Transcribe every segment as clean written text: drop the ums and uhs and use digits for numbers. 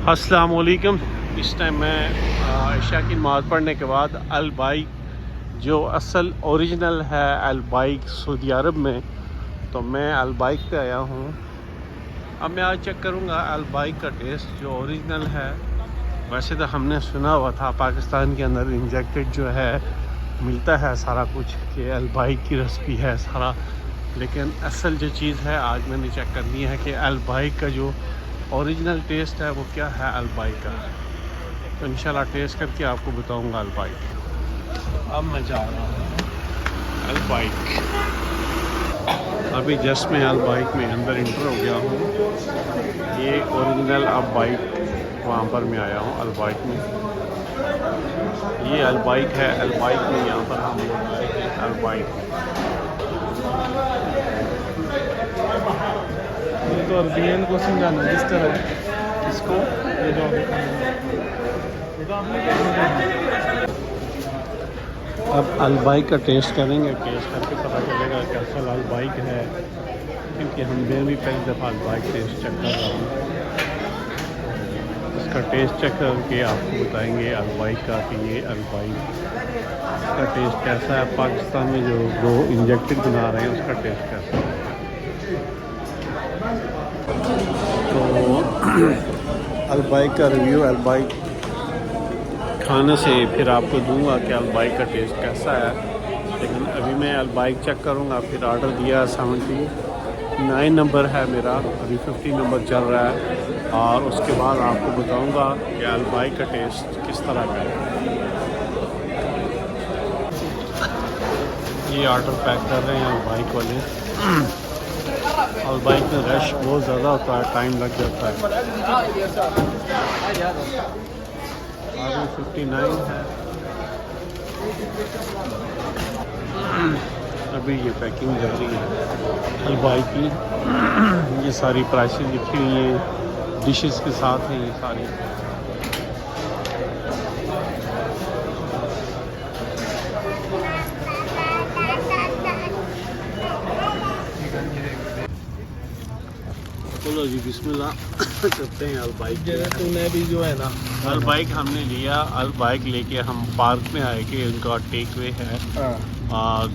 अस्सलाम वालेकुम। इस टाइम मैं इशा की नमाज़ पढ़ने के बाद अल बाइक जो असल ओरिजिनल है अल बाइक सऊदी अरब में, तो मैं अल बाइक पे आया हूँ। अब मैं आज चेक करूँगा अल बाइक का टेस्ट जो ओरिजिनल है। वैसे तो हमने सुना हुआ था पाकिस्तान के अंदर इंजेक्टेड जो है मिलता है सारा कुछ कि अल बाइक की रेसिपी है सारा, लेकिन असल जो चीज़ है आज मैंने चेक करनी है कि अल बाइक का जो ओरिजिनल टेस्ट है वो क्या है अल बाइक का। तो इंशाल्लाह टेस्ट करके आपको बताऊंगा अल बाइक। अब मैं जा रहा हूँ अल बाइक। अभी जस्ट मैं अल बाइक में अंदर इंटर हो गया हूँ। ये ओरिजिनल अल बाइक वहाँ पर मैं आया हूँ अल बाइक में। ये अल बाइक है, अल बाइक में यहाँ पर हम लोग आए हैं अल बाइक। तो अरबियन को समझाना जिस तरह इसको ये जो अब अल बाइक का टेस्ट करेंगे, टेस्ट करके पता चलेगा कि असल अल बाइक है, क्योंकि मैं भी पहली दफ़ा अल बाइक टेस्ट चेक कर रहा हूँ। इसका टेस्ट चेक करके आपको बताएंगे अल बाइक का कि ये अल बाइक का टेस्ट कैसा है। पाकिस्तान में जो इंजेक्टेड बना रहे हैं उसका टेस्ट कैसा है। तो अल बाइक का रिव्यू अल बाइक खाने से फिर आपको दूंगा कि अल बाइक का टेस्ट कैसा है। लेकिन अभी मैं अल बाइक चेक करूंगा। फिर ऑर्डर दिया 79 नंबर है मेरा, अभी 50 नंबर चल रहा है, और उसके बाद आपको बताऊंगा कि अल बाइक का टेस्ट किस तरह का है। ये ऑर्डर पैक कर रहे हैं अल बाइक वाले। अल बाइक में रश बहुत ज़्यादा होता है, टाइम लग जाता है। आगे 59 है। अभी ये पैकिंग जारी है अल बाइक की। ये सारी प्राइसेस लिखी हुई हैं, डिशेस के साथ हैं ये सारी। चलो जी बिस्मिल्लाह करते हैं अल बाइक। तूने भी जो है ना अल बाइक हमने लिया। अल बाइक लेके हम पार्क में आए कि उनका टेक वे है,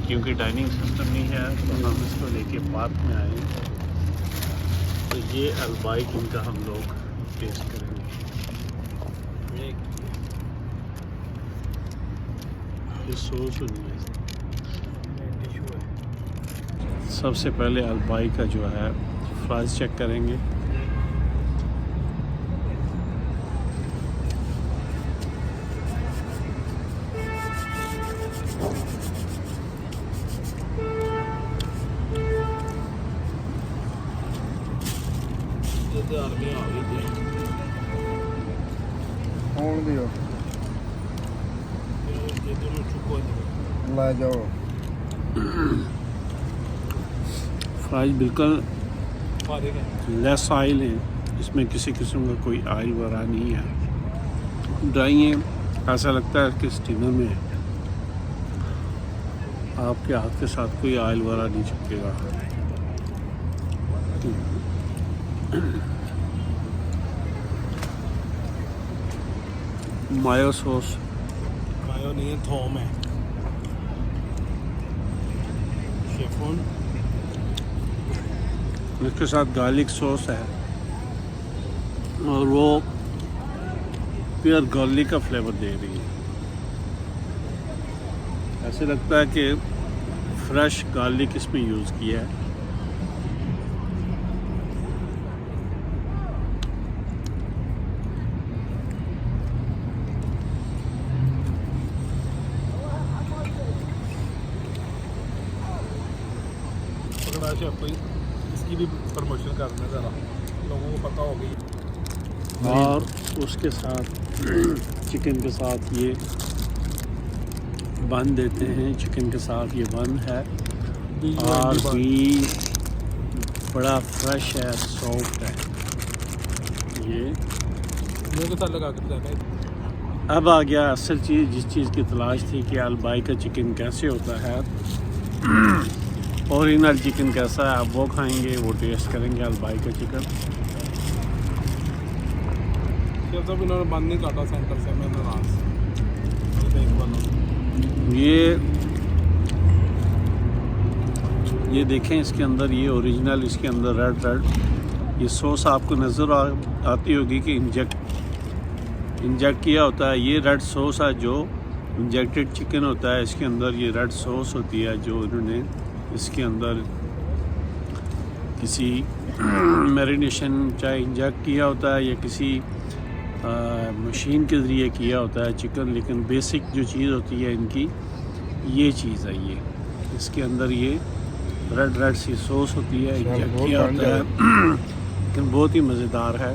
क्योंकि डाइनिंग सिस्टम नहीं है तो हम इसको लेके पार्क में आए। तो ये अल बाइक इनका हम लोग टेस्ट करेंगे। ये सॉस नहीं है। सबसे पहले अल बाइक का जो है फ्राइज चेक करेंगे। कौन दियो ला जाओ। फ्राइज बिल्कुल लेस ऑयल है, इसमें किसी किस्म का कोई ऑयल वगैरह नहीं है। ड्राई है, ऐसा लगता है कि स्टीमर में है। आपके हाथ के साथ कोई ऑयल वगैरह नहीं चिपकेगा। मायो सॉस, मायो नहीं है, थोम है। शेफोन, इसके साथ गार्लिक सॉस है और वो प्योर गार्लिक का फ्लेवर दे रही है। ऐसे लगता है कि फ्रेश गार्लिक इसमें यूज़ किया है। कोई इसकी भी प्रमोशन करना ज़रा लोगों को पता हो गई। और उसके साथ चिकन के साथ ये बन देते हैं। चिकन के साथ ये बन है और भी बड़ा फ्रेश है, सॉफ्ट है। ये मुँह के साथ लगा कर जाना। अब आ गया असल चीज़, जिस चीज़ की तलाश थी कि अल बाइक का चिकन कैसे होता है। ओरिजिनल चिकन कैसा है, आप वो खाएंगे, वो टेस्ट करेंगे अल बाइक का चिकन। शेफ साहब इन्होंने बंद नहीं काटा सेंटर से, मैं नाराज। देख बनो ये देखें, इसके अंदर ये ओरिजिनल, इसके अंदर रेड ये सॉस आपको नज़र आती होगी कि इंजेक्ट किया होता है। ये रेड सॉस है जो इंजेक्टेड चिकन होता है, इसके अंदर ये रेड सॉस होती है जो इन्होंने इसके अंदर किसी मैरिनेशन चाहे इंजेक्ट किया होता है या किसी मशीन के ज़रिए किया होता है चिकन। लेकिन बेसिक जो चीज़ होती है इनकी ये चीज़ है, ये इसके अंदर ये रेड सी सॉस होती है, इंजेक्ट किया होता है। लेकिन बहुत ही मज़ेदार है।